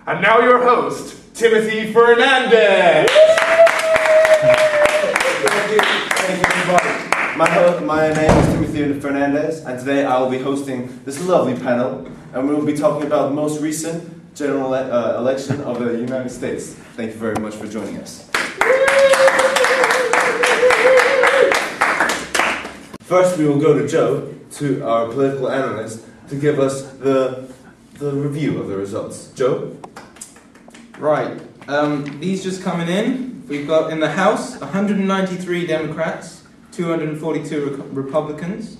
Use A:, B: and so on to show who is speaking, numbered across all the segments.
A: And now your host, Timothy Fernandez.
B: Thank you, everybody. My name is Timothy Fernandez, and today I will be hosting this lovely panel, and we will be talking about the most recent general election of the United States. Thank you very much for joining us. First, we will go to Joe, to our political analyst, to give us the review of the results. Joe?
C: Right. These just coming in. We've got in the House 193 Democrats, 242 Republicans,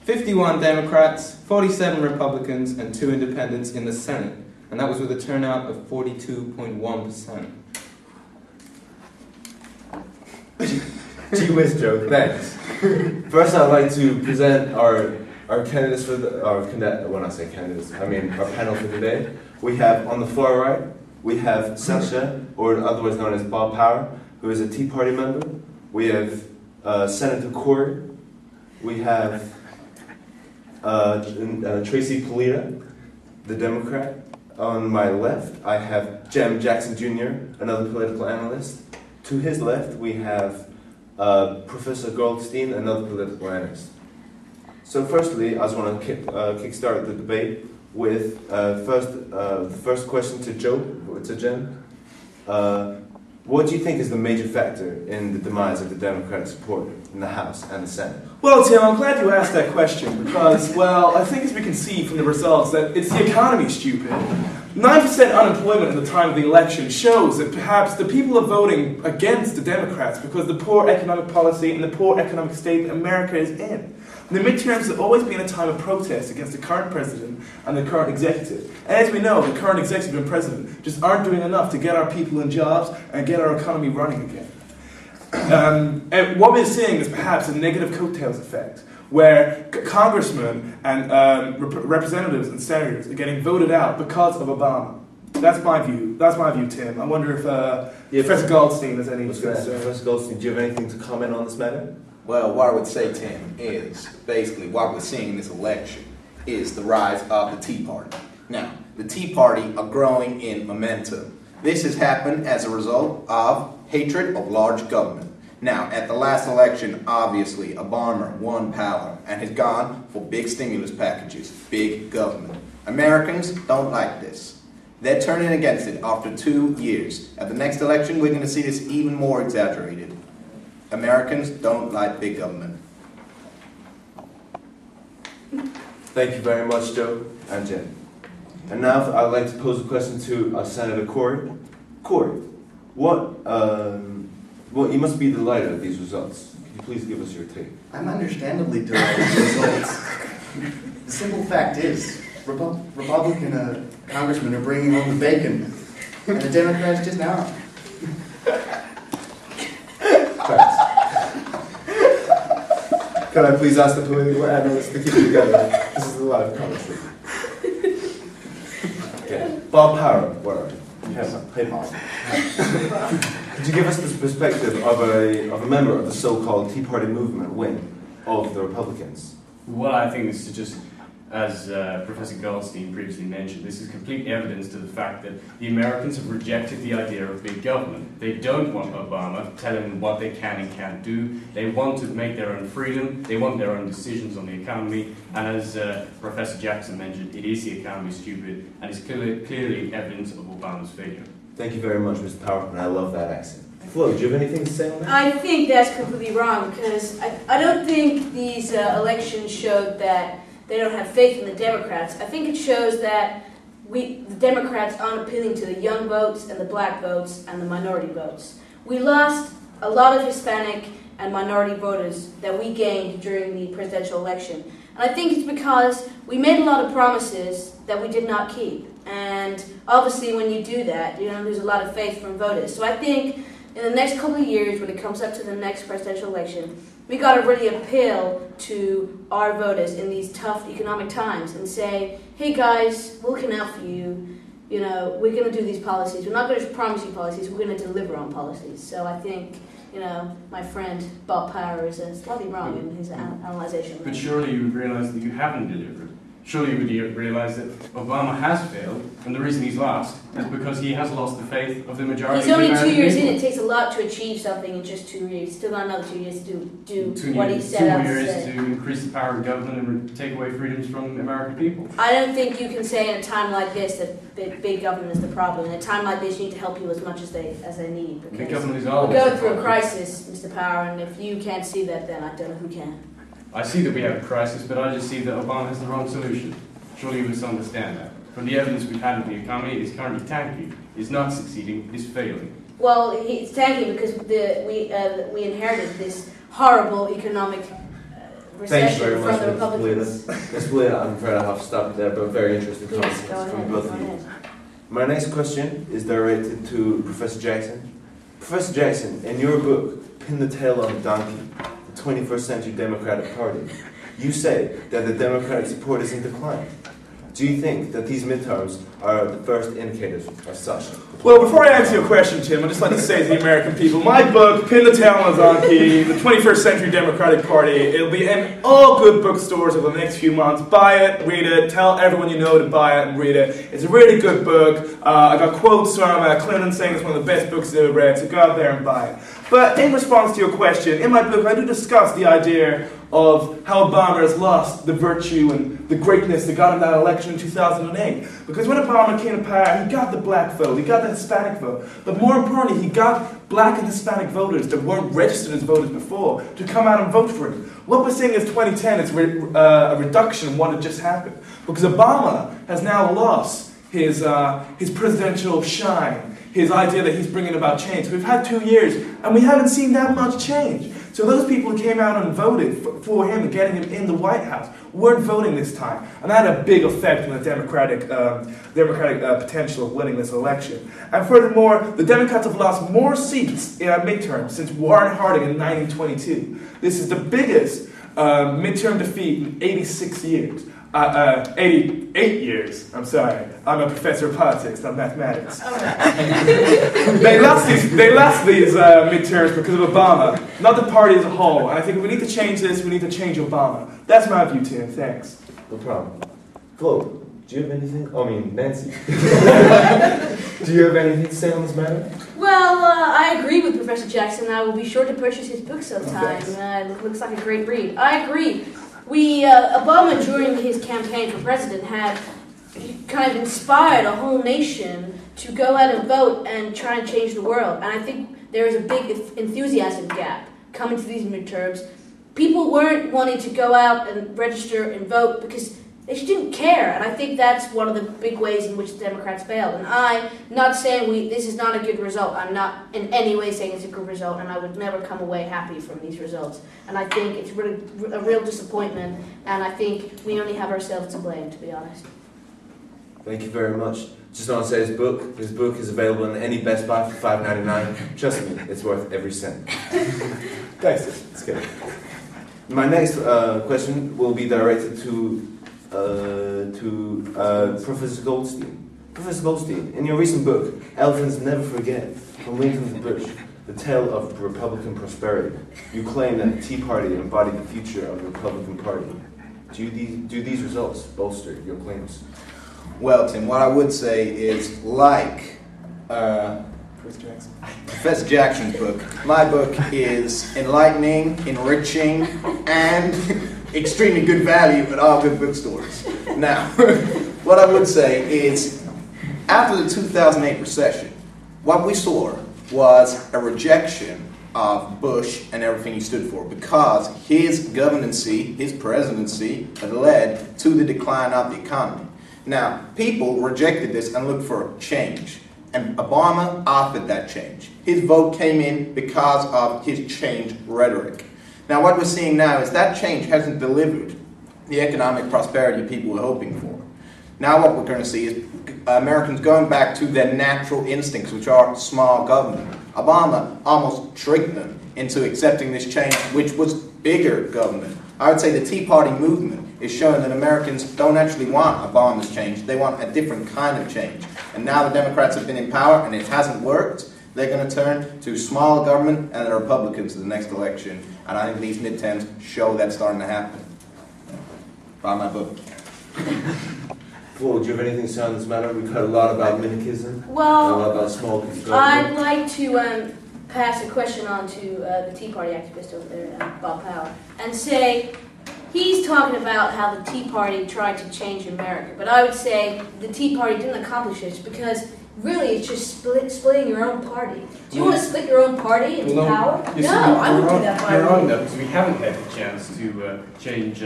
C: 51 Democrats, 47 Republicans, and 2 independents in the Senate. And that was with a turnout of 42.1%.
B: Gee whiz, Joe. Thanks. First, I'd like to present our candidates for when I say candidates, I mean our panel for today. We have on the far right, we have Sasha, or otherwise known as Bob Power, who is a Tea Party member. We have Senator Corey. We have Tracy Polita, the Democrat. On my left, I have Jem Jackson Jr., another political analyst. To his left, we have Professor Goldstein, another political analyst. So firstly, I just want to kickstart the debate with the first question to Jem. What do you think is the major factor in the demise of the Democratic support in the House and the Senate?
A: Well, Tim, I'm glad you asked that question because, well, I think as we can see from the results that it's the economy, stupid. 9% unemployment at the time of the election shows that perhaps the people are voting against the Democrats because of the poor economic policy and the poor economic state that America is in. The midterms have always been a time of protest against the current president and the current executive. And as we know, the current executive and president just aren't doing enough to get our people in jobs and get our economy running again. And what we're seeing is perhaps a negative coattails effect, where congressmen and representatives and senators are getting voted out because of Obama. That's my view. That's my view, Tim. I wonder if Professor Goldstein has anything to say.
B: Professor Goldstein, do you have anything to comment on this matter?
D: Well, what I would say, Tim, is basically what we're seeing in this election is the rise of the Tea Party. Now, the Tea Party are growing in momentum. This has happened as a result of hatred of large government. Now, at the last election, obviously, Obama won power and has gone for big stimulus packages, big government. Americans don't like this. They're turning against it after 2 years. At the next election, we're going to see this even more exaggerated. Americans don't like big government.
B: Thank you very much, Joe and Jen. And now I'd like to pose a question to Senator Corey. Corey, you must be delighted at these results. Could you please give us your take?
E: I'm understandably delighted with the results. The simple fact is, Republican congressmen are bringing home the bacon, and the Democrats just now.
B: Can I please ask the political analysts to keep it together? This is a live conversation. Okay. Bob Power, where are you? Hey, Bob. Could you give us the perspective of a member of the so-called Tea Party movement wing of the Republicans?
F: Well, I think this is just, as Professor Goldstein previously mentioned, this is complete evidence to the fact that the Americans have rejected the idea of big government. They don't want Obama telling them what they can and can't do. They want to make their own freedom. They want their own decisions on the economy. And as Professor Jackson mentioned, it is the economy stupid, and it's clearly evidence of Obama's failure.
B: Thank you very much, Mr. Power, and I love that accent. Flo, do you have anything to say on that?
G: I think that's completely wrong, because I don't think these elections showed that they don't have faith in the Democrats. I think it shows that the Democrats aren't appealing to the young votes and the black votes and the minority votes. We lost a lot of Hispanic and minority voters that we gained during the presidential election. And I think it's because we made a lot of promises that we did not keep. And obviously when you do that, you're going to lose a lot of faith from voters. So I think in the next couple of years, when it comes up to the next presidential election, we got to really appeal to our voters in these tough economic times and say, hey guys, we're looking out for you. You know, we're going to do these policies. We're not going to just promise you policies, we're going to deliver on policies. So I think, you know, my friend Bob Power is slightly wrong in his analyzation.
F: But surely you realize that you haven't delivered. Surely would you realize that Obama has failed, and the reason he's lost is because he has lost the faith of the majority
G: He's
F: of the
G: only
F: American
G: 2 years
F: people.
G: in. It takes a lot to achieve something in just 2 years. Still got another 2 years to do
F: Two
G: what he
F: years,
G: set out
F: 2
G: to
F: years
G: say.
F: to increase the power of government and take away freedoms from American people.
G: I don't think you can say in a time like this that big government is the problem. In a time like this, you need to help people as much as they need.
F: Big
G: Because
F: government is
G: we're
F: always
G: going
F: the
G: through a
F: problem.
G: crisis, Mr. Power, and if you can't see that, then I don't know who can.
F: I see that we have a crisis, but I just see that Obama has the wrong solution. Surely you must understand that. From the evidence we've had of the economy, it is currently tanking, is not succeeding, is failing.
G: Well, it's tanking because we inherited this horrible economic
B: Thanks very
G: recession
B: much,
G: from the
B: Ms.
G: Republicans.
B: Ms. Blair, I'm afraid I have to stop there, but very interesting
G: Yes,
B: comments
G: go ahead.
B: from
G: Go
B: both of you.
G: ahead.
B: My next question is directed to Professor Jackson. Professor Jackson, in your book, Pin the Tail on the Donkey, the 21st Century Democratic Party, you say that the Democratic support is in decline. Do you think that these midterms are the first indicators of such?
A: Well, before I answer your question, Tim, I'd just like to say to the American people, my book, Pin the Tail on the Donkey, the 21st Century Democratic Party, it'll be in all good bookstores over the next few months. Buy it, read it, tell everyone you know to buy it and read it. It's a really good book. I got quotes from Clinton saying it's one of the best books he's ever read, so go out there and buy it. But in response to your question, in my book I do discuss the idea of how Obama has lost the virtue and the greatness that got him that election in 2008. Because when Obama came to power, he got the black vote, he got the Hispanic vote, but more importantly, he got black and Hispanic voters that weren't registered as voters before to come out and vote for him. What we're seeing is 2010 is a reduction in what had just happened. Because Obama has now lost his presidential shine, his idea that he's bringing about change. We've had 2 years, and we haven't seen that much change. So those people who came out and voted for him and getting him in the White House weren't voting this time. And that had a big effect on the Democratic potential of winning this election. And furthermore, the Democrats have lost more seats in midterms since Warren Harding in 1922. This is the biggest midterm defeat in 86 years. 88 years, I'm sorry. I'm a professor of politics, not mathematics. They lost these midterms because of Obama, not the party as a whole. And I think if we need to change this, we need to change Obama. That's my view, Tim. Thanks.
B: No problem. Flo, do you have anything? I mean, Nancy. Do you have anything to say on this matter?
G: Well, I agree with Professor Jackson. I will be sure to purchase his book sometime.
B: Okay.
G: It looks like a great read. I agree. Obama, during his campaign for president, had kind of inspired a whole nation to go out and vote and try and change the world. And I think there is a big enthusiasm gap coming to these midterms. People weren't wanting to go out and register and vote because they just didn't care. And I think that's one of the big ways in which the Democrats failed. And I'm not saying this is not a good result. I'm not in any way saying it's a good result, and I would never come away happy from these results. And I think it's really a real disappointment, and I think we only have ourselves to blame, to be honest.
B: Thank you very much. Just want to say this book is available in any Best Buy for $5.99. Trust me, it's worth every cent.
A: Thanks.
B: It's good. My next question will be directed to Professor Goldstein. Professor Goldstein, in your recent book, Elephants Never Forget, From Lincoln to Bush, The Tale of Republican Prosperity, you claim that the Tea Party embodied the future of the Republican Party. Do these results bolster your claims?
D: Well, Tim, what I would say is, like Professor Jackson's book, my book is enlightening, enriching, and extremely good value at all good bookstores. Now, what I would say is, after the 2008 recession, what we saw was a rejection of Bush and everything he stood for, because his governancy, his presidency, had led to the decline of the economy. Now, people rejected this and looked for change, and Obama offered that change. His vote came in because of his change rhetoric. Now, what we're seeing now is that change hasn't delivered the economic prosperity people were hoping for. Now what we're going to see is Americans going back to their natural instincts, which are small government. Obama almost tricked them into accepting this change, which was bigger government. I would say the Tea Party movement is showing that Americans don't actually want Obama's change. They want a different kind of change. And now the Democrats have been in power and it hasn't worked. They're going to turn to small government and the Republicans in the next election. And I think these midterms show that's starting to happen. Buy my book.
B: Paul, do you have anything to say on this matter? We've heard a lot about minarchism, and a
G: Well,
B: lot about small government.
G: I'd like to pass a question on to the Tea Party activist over there, Bob Power, and say he's talking about how the Tea Party tried to change America, but I would say the Tea Party didn't accomplish this because really it's just splitting your own party. Do you want to split your own party into power? No, I wouldn't do that by
F: You're wrong, though, because we haven't had the chance to change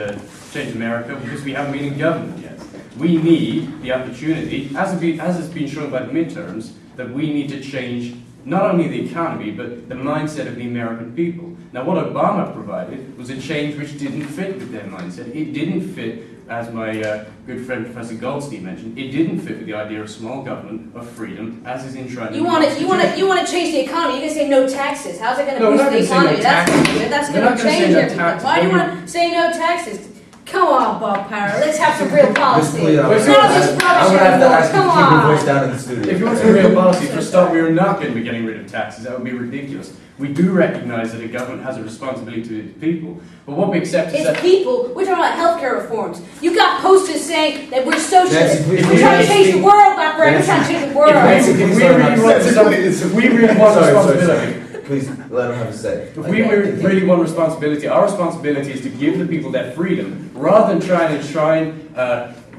F: America because we haven't been in government yet. We need the opportunity, as has been shown by the midterms, that we need to change not only the economy, but the mindset of the American people. Now, what Obama provided was a change which didn't fit with their mindset. It didn't fit, as my good friend Professor Goldstein mentioned, it didn't fit with the idea of small government, of freedom, as is enshrined in the Constitution.
G: You want to change the economy? You're going to say no taxes. How's that going to
F: No,
G: boost
F: we're
G: the
F: not gonna say no
G: economy?
F: taxes.
G: That's
F: We're
G: going
F: not
G: to
F: gonna say
G: change
F: no
G: everything.
F: taxes,
G: Why do you
F: but
G: want to say no taxes? Come on, Bob Power. Let's have some real policy.
H: Please,
G: Not
F: I
G: just
H: I
G: rubbish
H: would have to
G: anymore.
H: ask you
G: Come
H: to keep your voice
G: on.
H: down in the studio.
F: If you want some real policy, for a start, we are not going to be getting rid of taxes. That would be ridiculous. We do recognise that a government has a responsibility to its people, but what we accept is
G: It's
F: that
G: people. We're talking about healthcare reforms. You got posters saying that we're socialists.
H: Nancy, please,
G: We're trying to
H: please,
G: change the
H: please.
G: world, Blackburn. We're trying to change the world.
F: if we really want responsibility,
B: Please let him have a say.
F: if we really want responsibility, our responsibility is to give the people that freedom, rather than trying to enshrine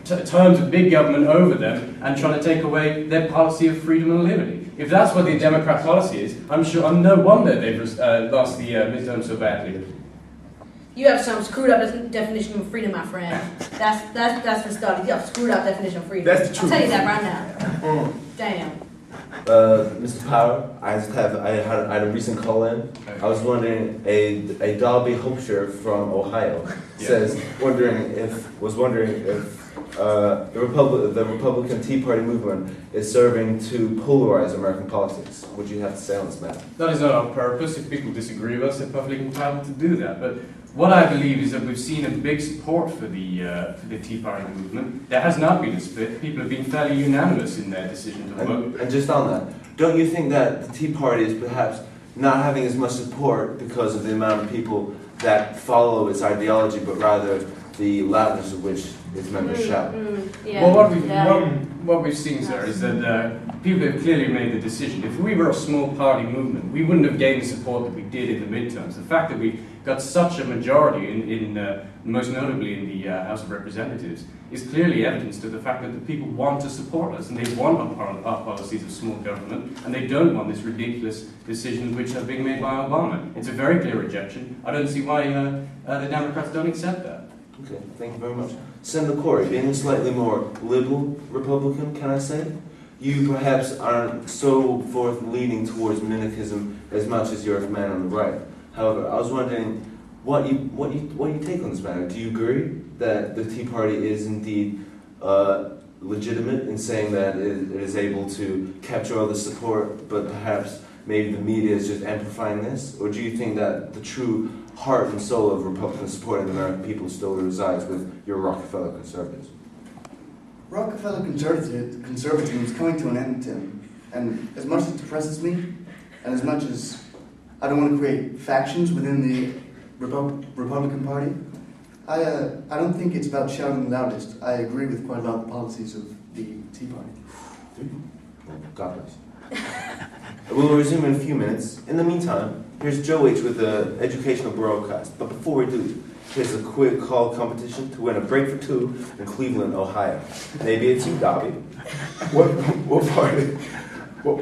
F: terms of big government over them and trying to take away their policy of freedom and liberty. If that's what the Democrat policy is, I'm no wonder they've lost the midterm so badly.
G: You have some screwed up definition of freedom, my friend. That's for starters. You have a screwed up definition of freedom.
A: That's the truth.
G: I'll tell you that right now. Damn.
B: Mr. Power, I had a recent call-in. I was wondering, a Darby Hopeshire from Ohio says, wondering if the Republican Tea Party movement is serving to polarize American politics. What do you have to say on this matter?
F: That is not our purpose. If people disagree with us, they're perfectly entitled to do that. But what I believe is that we've seen a big support for the Tea Party movement. There has not been a split. People have been fairly unanimous in their decision to vote.
B: And just on that, don't you think that the Tea Party is perhaps not having as much support because of the amount of people that follow its ideology, but rather the loudness of which its members shout?
G: Yeah.
F: Well, what we've seen, sir, is that people have clearly made the decision. If we were a small party movement, we wouldn't have gained the support that we did in the midterms. The fact that we got such a majority in most notably in the House of Representatives, is clearly evidence to the fact that the people want to support us, and they want our policies of small government, and they don't want this ridiculous decision which have been made by Obama. It's a very clear rejection. I don't see why the Democrats don't accept that.
B: Okay, thank you very much. Senator Corey, being a slightly more liberal Republican, can I say? You perhaps aren't so forth leaning towards minarchism as much as your man on the right. However, I was wondering what you take on this matter. Do you agree that the Tea Party is indeed legitimate in saying that it is able to capture all the support, but perhaps maybe the media is just amplifying this? Or do you think that the true heart and soul of Republican support in the American people still resides with your Rockefeller conservatives?
E: Rockefeller conservatism is coming to an end, Tim. And as much as it depresses me, and as much as I don't want to create factions within the Republican Party, I don't think it's about shouting the loudest. I agree with quite a lot of the policies of the Tea Party.
B: God bless. We'll resume in a few minutes. In the meantime, here's Joe H. with the educational broadcast. But before we do, here's a quick call competition to win a break for two in Cleveland, Ohio. Maybe it's you, Dobby. What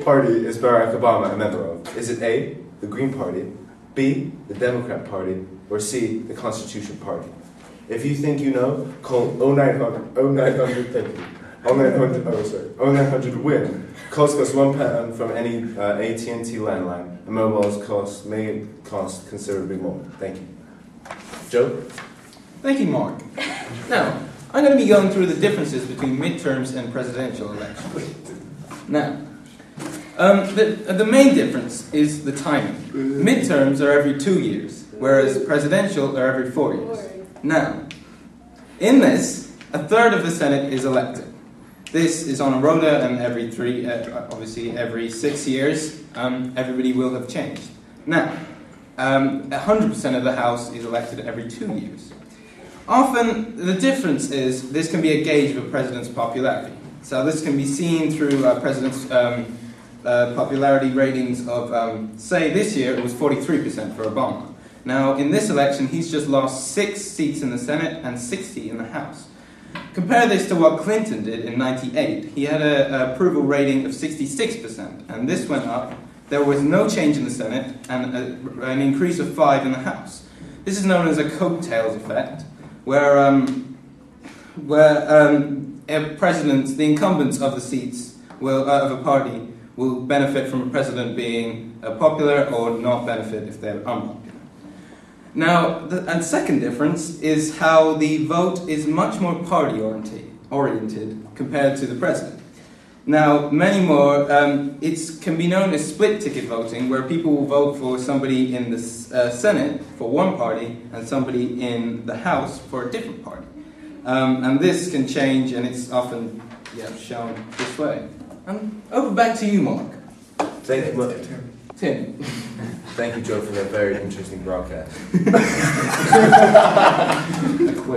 B: party is Barack Obama a member of? Is it A, the Green Party, B, the Democrat Party, or C, the Constitution Party? If you think you know, call 0900, thank you. 0900 win. Calls cost £1 from any AT&T landline, and mobiles may cost considerably more. Thank you. Joe?
C: Thank you, Mark. Now, I'm going to be going through the differences between midterms and presidential elections. Now, the main difference is the timing. Midterms are every 2 years, whereas presidential are every 4 years. Now, in this, a third of the Senate is elected. This is on a rota, and every 6 years, everybody will have changed. Now, 100% of the House is elected every 2 years. Often, the difference is this can be a gauge of a president's popularity. So this can be seen through president's popularity ratings of, say, this year it was 43% for Obama. Now, in this election, he's just lost 6 seats in the Senate and 60 in the House. Compare this to what Clinton did in '98. He had an approval rating of 66%, and this went up. There was no change in the Senate and an increase of 5 in the House. This is known as a coattails effect, where presidents, the incumbents of the seats of a party, will benefit from a president being popular or not benefit if they're unpopular. Now, the second difference is how the vote is much more party-oriented compared to the president. Now, many more, it can be known as split-ticket voting, where people will vote for somebody in the Senate for one party and somebody in the House for a different party. And this can change, and it's often shown this way. Over back to you, Mark.
B: Thank you,
C: Tim.
B: Thank you, Joe, for that very interesting broadcast.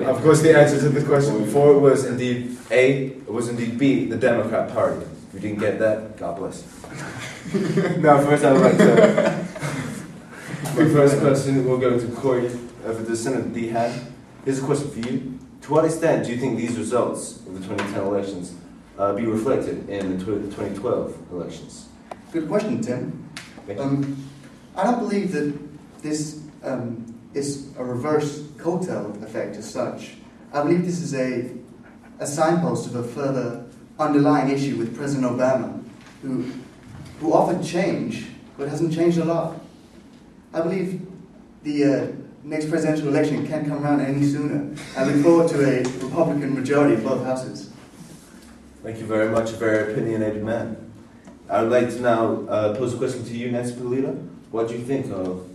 B: Of course, the answer to the question before was indeed A, it was indeed B, the Democrat Party. If you didn't get that, God bless. Now, first I would like to... My first question will go to Corey for the Senate D hand. Here's a question for you. To what extent do you think these results of the 2010 elections be reflected in the 2012 elections?
E: Good question, Tim. I don't believe that this is a reverse coattail effect as such. I believe this is a signpost of a further underlying issue with President Obama, who offered change, but hasn't changed a lot. I believe the next presidential election can't come around any sooner. I look forward to a Republican majority in both houses.
B: Thank you very much, a very opinionated man. I would like to now pose a question to you, Nancy Polita. What do you think of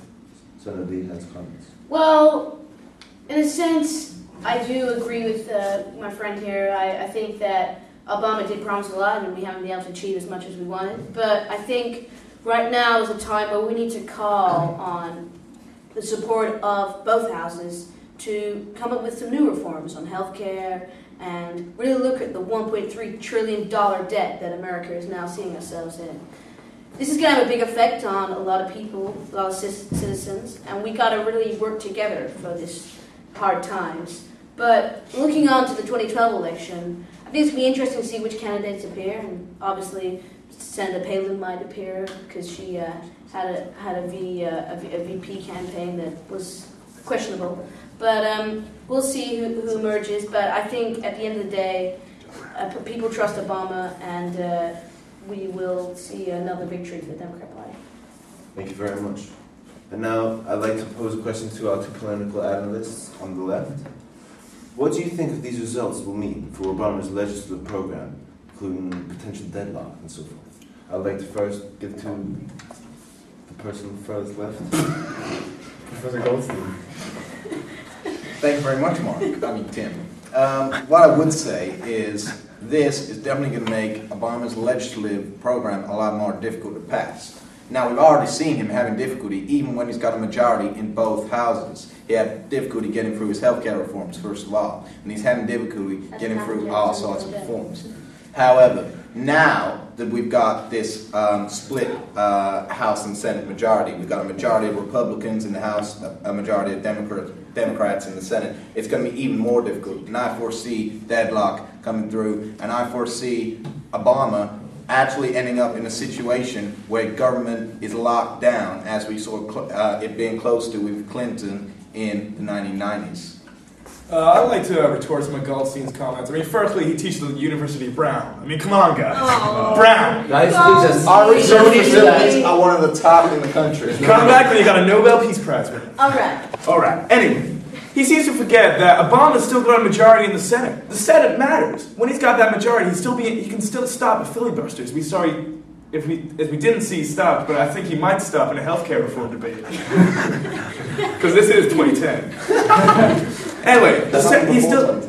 B: Senator Dehaan's comments?
G: Well, in a sense, I do agree with my friend here. I think that Obama did promise a lot, and we haven't been able to achieve as much as we wanted. But I think right now is a time where we need to call on the support of both houses to come up with some new reforms on health care and really look at the $1.3 trillion debt that America is now seeing ourselves in. This is going to have a big effect on a lot of people, a lot of citizens, and we got to really work together for this hard times. But looking on to the 2012 election, I think it's going to be interesting to see which candidates appear, and obviously Senator Palin might appear because she had a VP campaign that was questionable. But we'll see who emerges. But I think at the end of the day, people trust Obama, and we will see another victory for the Democrat Party.
B: Thank you very much. And now I'd like to pose a question to our 2 political analysts on the left. What do you think of these results will mean for Obama's legislative program, including potential deadlock and so forth? I'd like to first give to the person furthest left. Professor Goldstein.
D: Thank you very much, Mark. Tim. What I would say is this is definitely going to make Obama's legislative program a lot more difficult to pass. Now, we've already seen him having difficulty even when he's got a majority in both houses. He had difficulty getting through his health care reforms, first of all, and he's having difficulty getting through all sorts of reforms. However, now that we've got this split House and Senate majority, we've got a majority of Republicans in the House, a majority of Democrats in the Senate, it's going to be even more difficult. And I foresee deadlock coming through, and I foresee Obama actually ending up in a situation where government is locked down, as we saw it being close to with Clinton in the 1990s.
A: I'd like to retort some of Goldstein's comments. I mean, firstly, he teaches at the University of Brown. I mean, come on, guys.
G: Oh.
A: Brown.
D: Our research facilities are one of the top in the country.
A: Come back when you got a Nobel Peace Prize winner.
G: All right.
A: All right. Anyway, he seems to forget that Obama's still got a majority in the Senate. The Senate matters. When he's got that majority, he can still stop a filibusters. We didn't see he stopped, but I think he might stop in a healthcare reform debate. Because this is 2010. Anyway, he's still.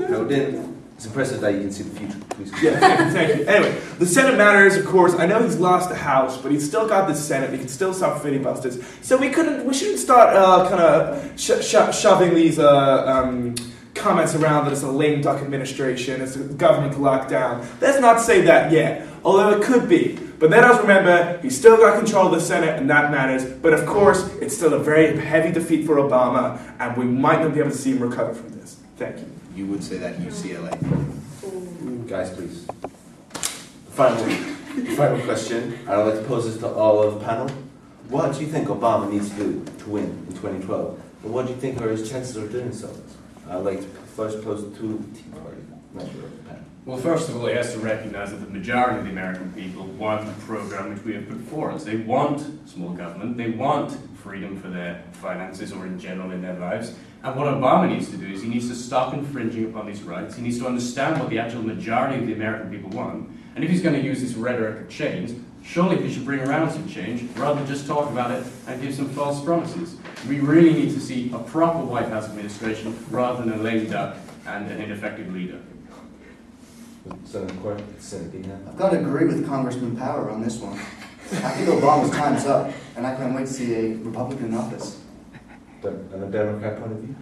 B: No, didn't. It's impressive that you can see the future. Please.
A: Yeah, thank you. Anyway, the Senate matters, of course. I know he's lost the House, but he's still got the Senate. He can still stop filibusters. So we shouldn't start kind of shoving these comments around that it's a lame duck administration, it's a government lockdown. Let's not say that yet, although it could be. But let us remember, he's still got control of the Senate, and that matters. But of course, it's still a very heavy defeat for Obama, and we might not be able to see him recover from this. Thank you.
D: You would say that UCLA.
B: Guys, please. Final question. I'd like to pose this to all of the panel. What do you think Obama needs to do to win in 2012? And what do you think are his chances of doing so? I'd like to first pose it to the Tea Party member of the panel.
F: Well, first of all, he has to recognize that the majority of the American people want the program which we have put before us. They want small government, they want freedom for their finances or in general in their lives. And what Obama needs to do is he needs to stop infringing upon these rights. He needs to understand what the actual majority of the American people want. And if he's going to use this rhetoric of change, surely he should bring around some change rather than just talk about it and give some false promises. We really need to see a proper White House administration rather than a lame duck and an ineffective leader.
E: I've got to agree with Congressman Power on this one. I think Obama's time's up, and I can't wait to see a Republican in office.
B: And a Democrat point of view?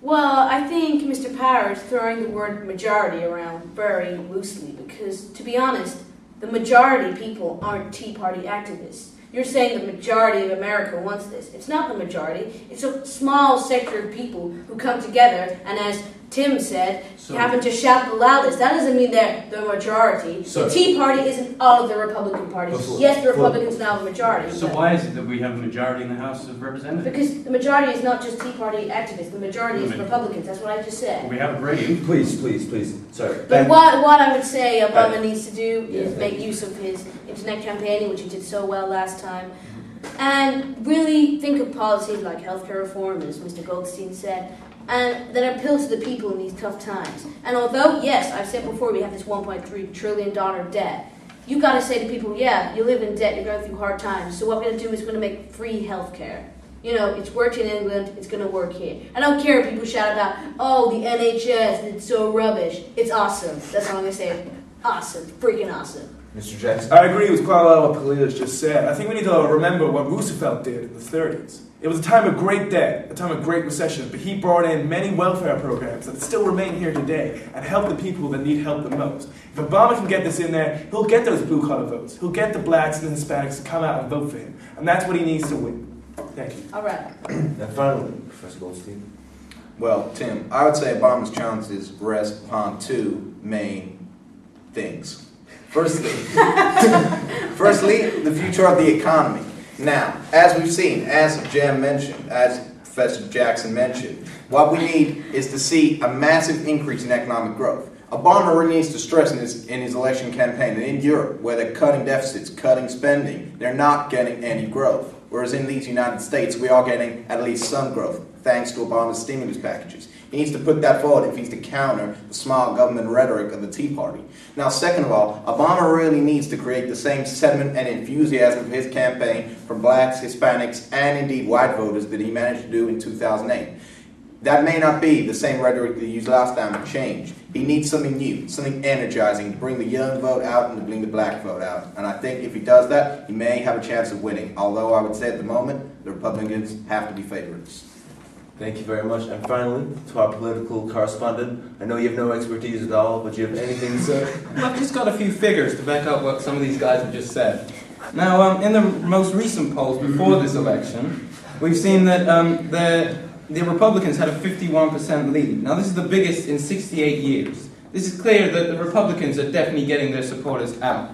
G: Well, I think Mr. Power is throwing the word majority around very loosely because, to be honest, the majority of people aren't Tea Party activists. You're saying the majority of America wants this. It's not the majority. It's a small sector of people who come together, and as Tim said, happen to shout the loudest. That doesn't mean they're the majority. The Tea Party isn't all of the Republican parties. Yes, the Republicans are now the majority.
F: So why is it that we have a majority in the House of Representatives?
G: Because the majority is not just Tea Party activists. The majority is Republicans. That's what I just said.
F: We have a great...
B: Please. Sorry.
G: But what I would say Obama needs to do is make use of his internet campaigning, which he did so well last time, and really think of policies like healthcare reform, as Mr. Goldstein said, and that appeal to the people in these tough times. And although, yes, I've said before, we have this $1.3 trillion debt, you got to say to people, yeah, you live in debt, you're going through hard times, so what we're going to do is we're going to make free healthcare. You know, it's worked in England, it's going to work here. I don't care if people shout about, oh, the NHS, it's so rubbish. It's awesome. That's all I'm going to say. Awesome. Freaking awesome.
B: Mr. Jackson?
A: I agree with quite a lot of what Kalidas just said. I think we need to remember what Roosevelt did in the 30s. It was a time of great debt, a time of great recession, but he brought in many welfare programs that still remain here today and help the people that need help the most. If Obama can get this in there, he'll get those blue-collar votes. He'll get the blacks and the Hispanics to come out and vote for him. And that's what he needs to win. Thank you.
G: All right.
B: And finally, Professor Goldstein.
D: Well, Tim, I would say Obama's chances rest upon two main things. Firstly, the future of the economy. Now, as we've seen, as Jem mentioned, as Professor Jackson mentioned, what we need is to see a massive increase in economic growth. Obama really needs to stress in his election campaign that in Europe, where they're cutting deficits, cutting spending, they're not getting any growth. Whereas in these United States, we are getting at least some growth, thanks to Obama's stimulus packages. He needs to put that forward if he's to counter the small government rhetoric of the Tea Party. Now, second of all, Obama really needs to create the same sentiment and enthusiasm for his campaign for blacks, Hispanics, and indeed white voters that he managed to do in 2008. That may not be the same rhetoric that he used last time to change. He needs something new, something energizing to bring the young vote out and to bring the black vote out. And I think if he does that, he may have a chance of winning. Although I would say at the moment, the Republicans have to be favorites.
B: Thank you very much. And finally, to our political correspondent, I know you have no expertise at all, but do you have anything to say?
C: I've just got a few figures to back up what some of these guys have just said. Now, in the most recent polls before this election, we've seen that the Republicans had a 51% lead. Now, this is the biggest in 68 years. This is clear that the Republicans are definitely getting their supporters out.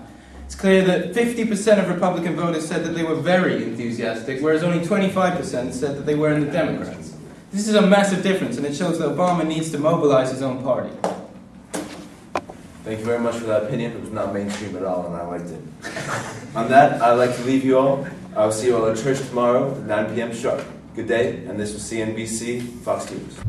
C: It's clear that 50% of Republican voters said that they were very enthusiastic, whereas only 25% said that they were in the Democrats. This is a massive difference, and it shows that Obama needs to mobilize his own party.
B: Thank you very much for that opinion. It was not mainstream at all, and I liked it. On that, I'd like to leave you all. I'll see you all at church tomorrow at 9 p.m. sharp. Good day, and this was CNBC Fox News.